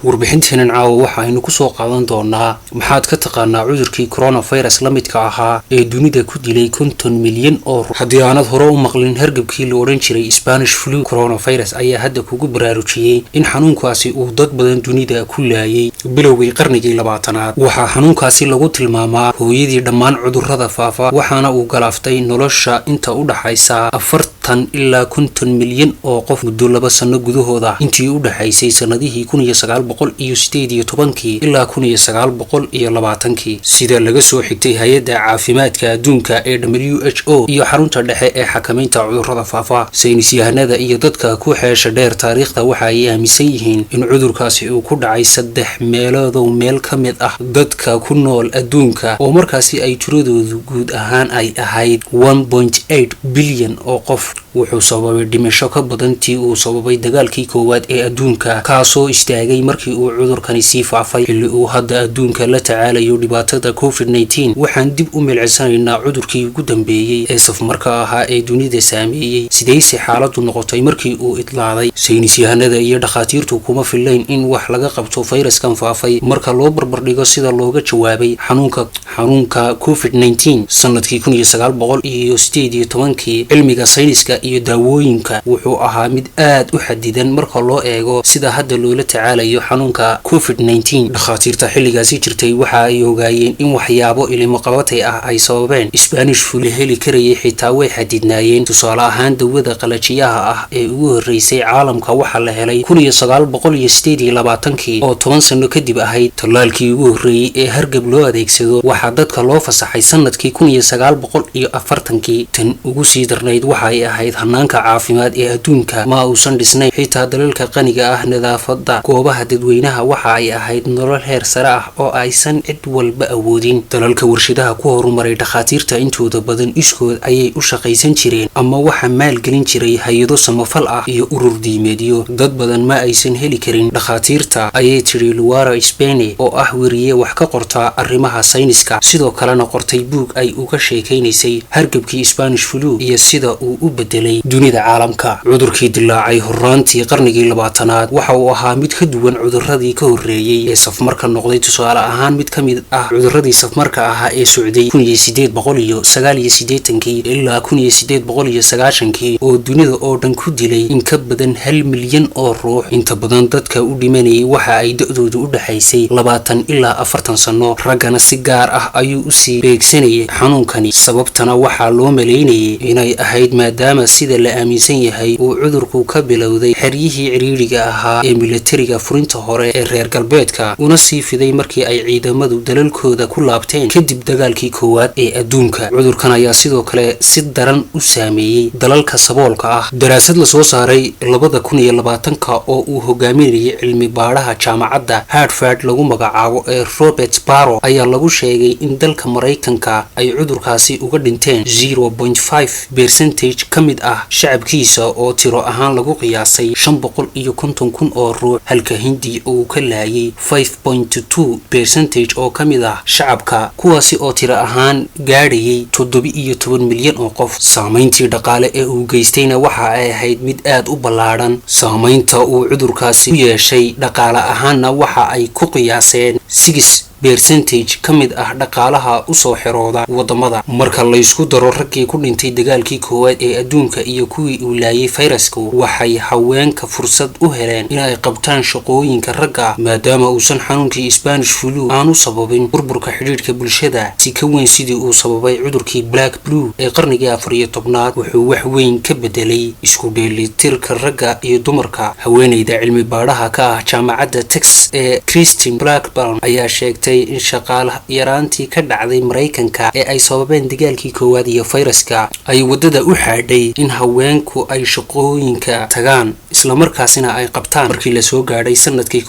warbixinteena caawa waxaaynu ku soo qaadan doonaa maxaad ka taqaanaa cudurkii coronavirus la midka ahaa ee dunida ku dilay 50 milyan oo ruux. haddii aanad hore u maqlin hargabkii la odhan jiray Spanish flu, coronavirus ayaa hadda kugu baraarujiyey in xanuunkaasi uu dad badan dunida ku laayay bilowgii qarnigii 20aad. waxaa xanuunkaasi lagu tilmaamaa hooyadii dhammaan cudurrada faafa, waxaana uu galaaftay nolosha inta u dhaxaysa 40 ilaa 50 milyan oo qof muddo 2 sano gudahooda intii u dhaxaysay sanadihii 1918 ilaa 1920 sida laga soo xigtay hay'adda caafimaadka adduunka ee WHO iyo xarunta dhexe ee xakamaynta cudurrada faafa. saynisyahanada iyo dadka ku xeesha dheer taariikhda waxa ay aaminsan yihiin in cudurkaasi uu ku dhacay 3 meelood meel ka mid ah dadka ku nool adduunka, oo markaasi ay tiradoodu guud ahaan ay ahayd 1.8 bilyan oo qof. wuxuu sababay dhimasho ka badan tii uu sababay dagaalkii koowaad ee adduunka, kaasoo istaagay markii uu cudurkani sii faafay. xilli uu hadda adduunka la tacaalayo dhibaatada COVID-19, waxaan dib u milicsanaynaa cudurkii ugu dambeeyey ee safmarka ahaa ee dunida saameeyey. sidayse xaaladu noqotay markii uu idlaaday? saynisyahanada iyo dhakhaatiirtu kuma filayn in wax laga qabto fayraskan faafay marka loo barbardhigo sida looga jawaabay xanuunka COVID-19 sanadkii 1918. cilmiga sayniska iyo daawooyinka wuxuu ahaa mid aad u xadidan marka loo eego sida hadda loola tacaalayo xanuunka COVID-19. dhakhaatiirta xilligaasi jirtay waxa ay ogaayeen in waxyaabo ilmo qabatay ah ay sababeen Spanish flu la heli karayay, xitaa way xadidnaayeen. tusaale ahaan dawada qalajiyaha ah ee ugu horreysay caalamka waxaa la helay 1928 oo 10 sano kadib ahayd. tallaalkii ugu horreeyay ee hargab loo adeegsado waxaa dadka loo fasaxay sanadkii 1940. tan ugu sii darnayd waxay ahayd hanaanka caafimaad ee adduunka ma uusan dhisnayn. xitaa dalalka qaniga ah nadaafada goobaha dadweynaha waxa ay ahayd nolol heer sare ah oo aysan cid walba awoodin. dalalka warshadaha ku horumaray dhakhaatiirta intooda badan iskood ayay u shaqaysan jireen ama waxa maalgelin jiray hay-ado samafal ah iyo urur diimeedyo. dad badan ma aysan heli karin dhakhaatiirta, ayay tiri Luara Spene oo ah weriye wax ka qorta arrimaha sayniska, sidoo kalena qortay buug ay uga sheekaynaysay hargabkii Spanish flu iyo sida uu u bedelay dunida caalamka. cudurkii dilaacay horraantii qarnigii 20aad waxa uu ahaa mid ka duwan cudurradii ka horreeyay ee safmarka noqday. tusaale ahaan mid ka mid ah cudurradii safmarka ahaa ee socday 1889 ilaa 1890 oo dunida oo dhan ku dilay in ka badan 1 milyan oo ruux. inta badan dadka u dhimanayay waxa ay da'doodu u dhaxaysay 20 ilaa 40 sano. raggana si gaar ah ayuu u sii beegsanayay xanuunkani, sababtana waxaa loo maleynayay inay ahayd maadaama sida la aaminsan yahay uu cudurku ka bilowday xeryihii ciriiriga ahaa ee militariga furinta hore ee reer galbeedka, una sii fiday markii ay ciidamadu dalalkooda ku laabteen kadib dagaalkii koowaad ee adduunka. cudurkan ayaa sidoo kale si daran u saameeyey dalalka saboolka ah. daraasad la soo saaray 2020 oo uu hogaaminayay cilmi baadhaha jaamacadda Harvard lagu magacaabo ee Robert Barro ayaa lagu sheegay in dalka Mareykanka ay cudurkaasi uga dhinteen 0.5% ka mid ah shacabkiisa oo tiro ahaan lagu qiyaasay 550,000 oo ruux, halka Hindi uu ka laayay 5.2% oo ka mid ah shacabka, kuwaasi oo tiro ahaan gaadhayay 17 milyan oo qof. saamayntii dhaqaale ee uu geystayna waxa ay ahayd mid aad u ballaadhan. saamaynta uu cudurkaasi u yeeshay dhaqaale ahaanna waxa ay ku qiyaaseen 6% ka mid ah dhaqaalaha u soo xirooda wadamada. marka la isku daro raggii ku dhintay dagaalkii koowaad ee adduunka iyo kuwii uu laayay fayrasku, waxay haweenka fursad u heleen in ay qabtaan shaqooyinka ragga, maadaama uusan xanuunkii Spanish flu aanu sababin burburka xidhiidhka bulshada si ka weyn sidii uu sababay cudurkii Black Flu ee qarnigii 14aad. wuxuu wax weyn ka bedelay isku dheelitirka ragga iyo dumarka. haweeneyda cilmi baadhaha ka ah jaamacadda Texas ee Christine Blackburn ayaa sheegtay in shaqaalaha yaraantii ka dhacday Mareykanka ee ay sababeen dagaalkii koowaad iyo fayraska ay wadada u xaadhay in haweenku ay shaqooyinka tagaan isla markaasina ay qabtaan. markii la soo gaadhay sanadkii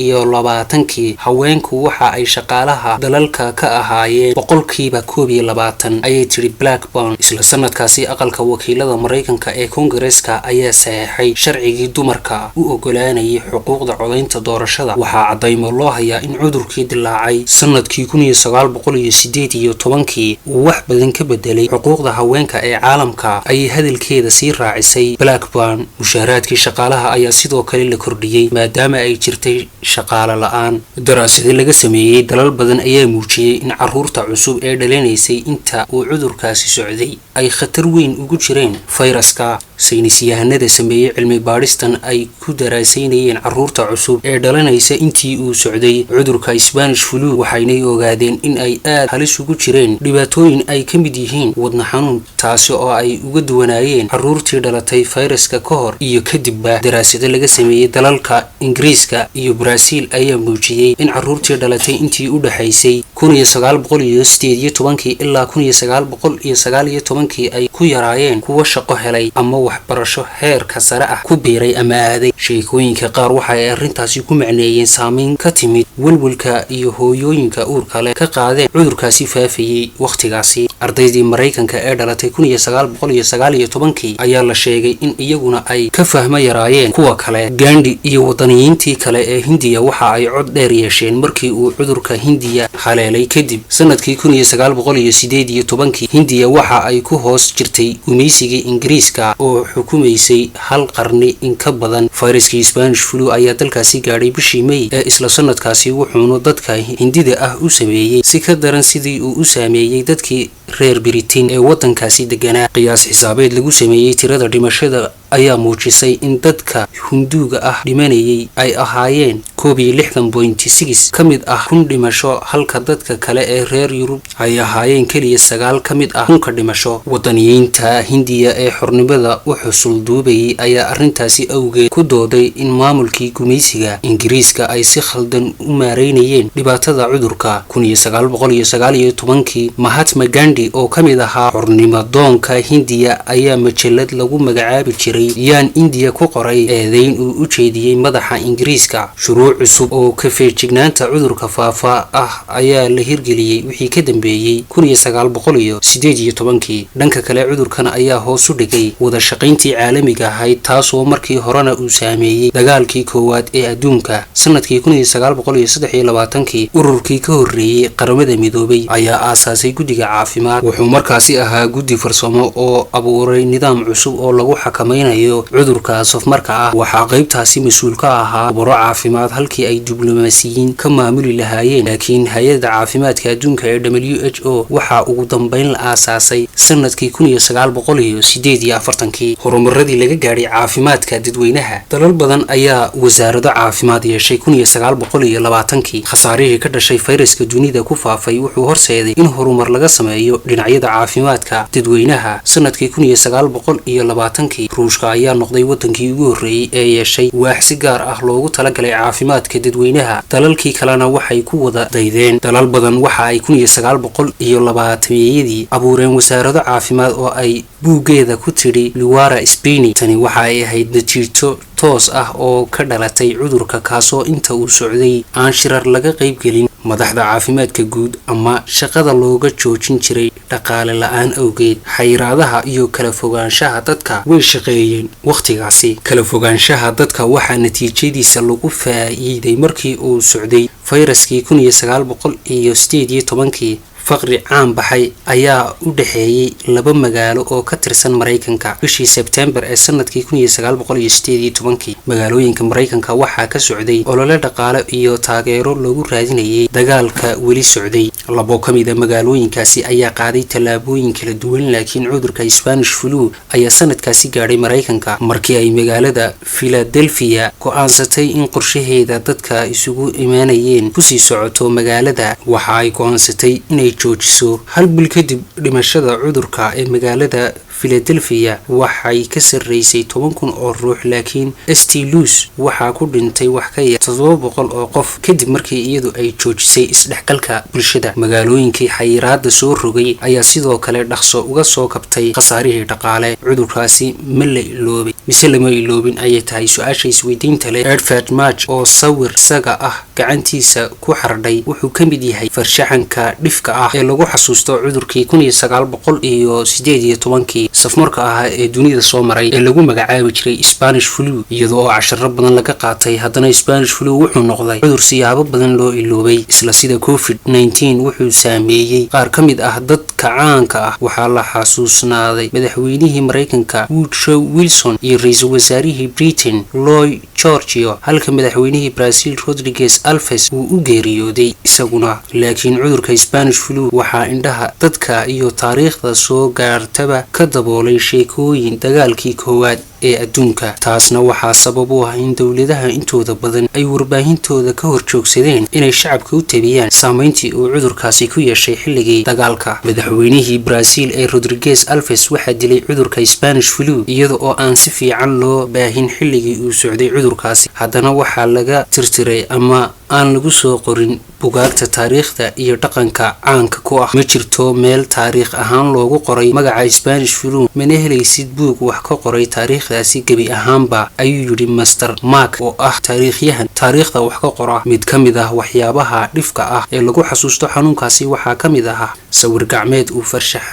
1920 haweenku waxa ay shaqaalaha dalalka ka ahaayeen 21%, ayay tiri Blackburn. isla sanadkaasi aqalka wakiilada Mareykanka ee Koongareeska ayaa saxeexay sharcigii dumarka u ogolaanayay xuquuqda codaynta doorashada. waxaa cadaymo loo hayaa in cudurka cudurkii dilaacay sanadkii 1918 uu wax badan ka bedelay xuquuqda haweenka ee caalamka ayay hadalkeeda sii raacisay Blackburn. mushaaraadkii shaqaalaha ayaa sidoo kale la kordhiyey maadaama ay jirtay shaqaale la'aan. daraasado laga sameeyay dalal badan ayaa muujiyay in carruurta cusub ee dhalanaysay inta uu cudurkaasi socday ay khatar weyn ugu jireen fayraska. saynisyahanada sameeyay cilmi baadhistan ay ku daraasaynayeen carruurta cusub ee dhalanaysa intii uu socday cudurka Spanish flu waxaynay ogaadeen in ay aad halis ugu jireen dhibaatooyin ay ka mid yihiin wadna xanuun, taasi oo ay uga duwanaayeen carruurtii dhalatay fayraska ka hor iyo kadibba. daraasado laga sameeyay dalalka Ingiriiska iyo Brazil ayaa muujiyay in carruurtii dhalatay intii u dhaxaysay 1918 ilaa 1919 ay ku yaraayeen kuwa shaqo helay ama waxbarasho heerka sare ah ku biiray ama aaday. sheekooyinka qaar waxa ay arrintaasi ku macneeyeen saameyn ka timid walwalka iyo hooyooyinka uurka leh ka qaadeen cudurkaasi faafayay waqtigaasi. ardaydii Mareykanka ee dhalatay 1919 ayaa la sheegay in iyaguna ay ka fahmo yaraayeen kuwa kale. Gandhi iyo wadaniyiintii kale ee Hindiya waxa ay cod dheer yeesheen markii uu cudurka Hindiya haleelay kadib. sanadkii 1918 Hindiya waxa ay ku hoos jirtay gumaysigii Ingiriiska oo xukumaysay hal qarni in ka badan. fayraskii Spanish flu ayaa dalkaasi gaadhay bishii May ee isla sanadkaasi wuxuuna dadka Hindida ah u sameeyay si ka daran sidii uu u saameeyay dadkii reer Britain ee wadankaasi deganaa. qiyaas xisaabeed lagu sameeyay tirada dhimashada ayaa muujisay in dadka Hinduuga ah dhimanayay ay ahaayeen 61.6 ka mid ah 1,000 dhimasho, halka dadka kale ee reer Yurub ay ahaayeen kaliya 9 ka mid ah 1,000 dhimasho. wadaniyiinta Hindiya ee xornimada u xusul duubayay ayaa arrintaasi awgeed ku dooday in maamulkii gumaysiga Ingiriiska ay si khaldan u maareynayeen dhibaatada cudurka. 1919 Mahatma Gandhi oo ka mid ahaa xornimo-doonka Hindiya ayaa majallad lagu magacaabi jiray Young India ku qoray eedayn uu u jeediyay madaxa Ingiriiska. shuruuc cusub oo ka feejignaanta cudurka faafa ah ayaa la hirgeliyay wixii ka dambeeyay 1918. dhanka kale cudurkan ayaa hoos u dhigay wada shaqayntii caalamiga ahayd, taasoo markii horena uu saameeyay dagaalkii koowaad ee adduunka. sanadkii 1923 ururkii ka horreeyay qaramada midoobay ayaa aasaasay guddiga caafimaad. wuxuu markaasi ahaa guddi farsamo oo abuuray nidaam cusub oo lagu xakameynayo cudurka safmarka ah. waxaa qaybtaasi mas'uul ka ahaa khubaro caafimaad halkii ay diblomaasiyiin ka maamuli lahaayeen. laakiin hay'adda caafimaadka adduunka ee WHO waxaa ugu dambeyn la aasaasay sanadkii 1948. horumaradii laga gaadhay caafimaadka dadweynaha dalal badan ayaa wasaarado caafimaad yeeshay 1920. khasaarihii ka dhashay fayraska dunida ku faafay wuxuu horseeday in horumar laga sameeyo dhinacyada caafimaadka dadweynaha. sanadkii 1920 Ruushka ayaa noqday wadankii ugu horreeyay ee yeeshay waax si gaar ah loogu talagalay caafimaadka dadweynaha. dalalkii kalena waxay ku wada daydeen. dalal badan waxa ay 1920 abuureen wasaarado caafimaad oo ay buuggeeda ku tidhi Luara Spini. tani waxa ay ahayd natiijo toos ah oo ka dhalatay cudurka kaasoo inta uu socday aan shirar laga qaybgelin madaxda caafimaadka guud ama shaqada looga joojin jiray dhaqaale la'aan awgeed. xayiraadaha iyo kala fogaanshaha dadka way shaqeeyeen waqtigaasi. kala fogaanshaha dadka waxaa natiijadiisa lagu faa'iiday markii uu socday fayraskii 1918. faqri caan baxay ayaa u dhaxeeyay laba magaalo oo ka tirsan Mareykanka bishii Sebtembar ee sanadkii 1918. magaalooyinka Mareykanka waxaa ka socday olole dhaqaale iyo taageero lagu raadinayay dagaalka weli socday. labo ka mid ah magaalooyinkaasi ayaa qaaday tallaabooyin kala duwan, laakiin cudurka Spanish flu ayaa sanadkaasi gaadhay Mareykanka markii ay magaalada Philadelphia go'aansatay in qorshaheeda dadka isugu imaanayeen ku sii socoto magaalada. waxa ay go'aansatay inay joojiso. hal bil kadib dhimashada cudurka ee magaalada Philadelphia waxay ka sarreysay 10,000 oo ruux, laakiin St. Louis waxaa ku dhintay wax ka yar 700 oo qof kadib markii iyadu ay joojisay isdhexgalka bulshada. magaalooyinkii xayiraada soo rogay ayaa sidoo kale dhaqso uga soo kabtay khasaarihii dhaqaale. cudurkaasi ma la iloobay mise lama iloobin ayay tahay su-aasha isweydiinta leh. Edvard Munch oo sawir isaga ah gacantiisa ku xardhay wuxuu ka mid yahay farshaxanka dhifka ah ah ee lagu xasuusto cudurkii 1918 safmarka ah ee dunida soo maray ee lagu magacaabi jiray Spanish flu iyadoo casharo badan laga qaatay haddana Spanish flu wuxuu noqday cudur siyaabo badan loo iloobay isla sida COVID-19 wuxuu saameeyay qaar ka mid ah dadka caanka ah waxaa la xasuusnaaday madaxweynihii Mareykanka Woodrow Wilson iyo ra'iisul wasaarihii Britain Lloyd George halka madaxweynihii Brazil Rodrigues Alves uu u geeriyooday isaguna laakiin cudurka Spanish flu waxaa indhaha dadka iyo taariikhda soo gaartaba ka daboolay sheekooyin dagaalkii koowaad ee adduunka taasna waxaa sabab u ah in dawladaha intooda badan ay warbaahintooda ka horjoogsadeen inay shacabka u tabiyaan saameyntii uu cudurkaasi ku yeeshay xilligii dagaalka madaxweynihii Brazil ee Rodrigues Alves waxaa dilay cudurka Spanish flu iyada oo aan si fiican loo baahin xilligii uu socday cudurkaasi haddana waxaa laga tirtiray ama aan lagu soo qorin bugaagta taariikhda iyo dhaqanka caanka ku ah ma jirto meel taariikh ahaan loogu qoray magaca Spanish flu mana helaysid buug wax ka qoray taariikhdaasi gabi ahaanba ayuu yiri Master Mark oo ah taariikhyahan taariikhda wax ka qora mid ka mid ah waxyaabaha dhifka ah ee lagu xasuusto xanuunkaasi waxaa ka mid ah sawir gacmeed uu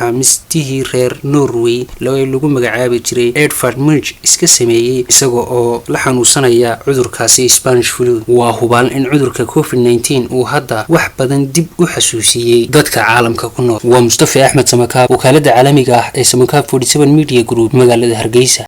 farshaxaamistihii reer Norway lagu magacaabi jiray Edvard Munch iska sameeyay isagoo oo la xanuunsanaya cudurkaasi Spanish flu waa hubaan in cudurka COVID-19 uu hadda wax badan dib u xasuusiyay dadka caalamka ku nool waa Mustafa Axmed Samakaab wakaalada caalamiga ah ee Samakaab 47 Media Group magaalada Hargeysa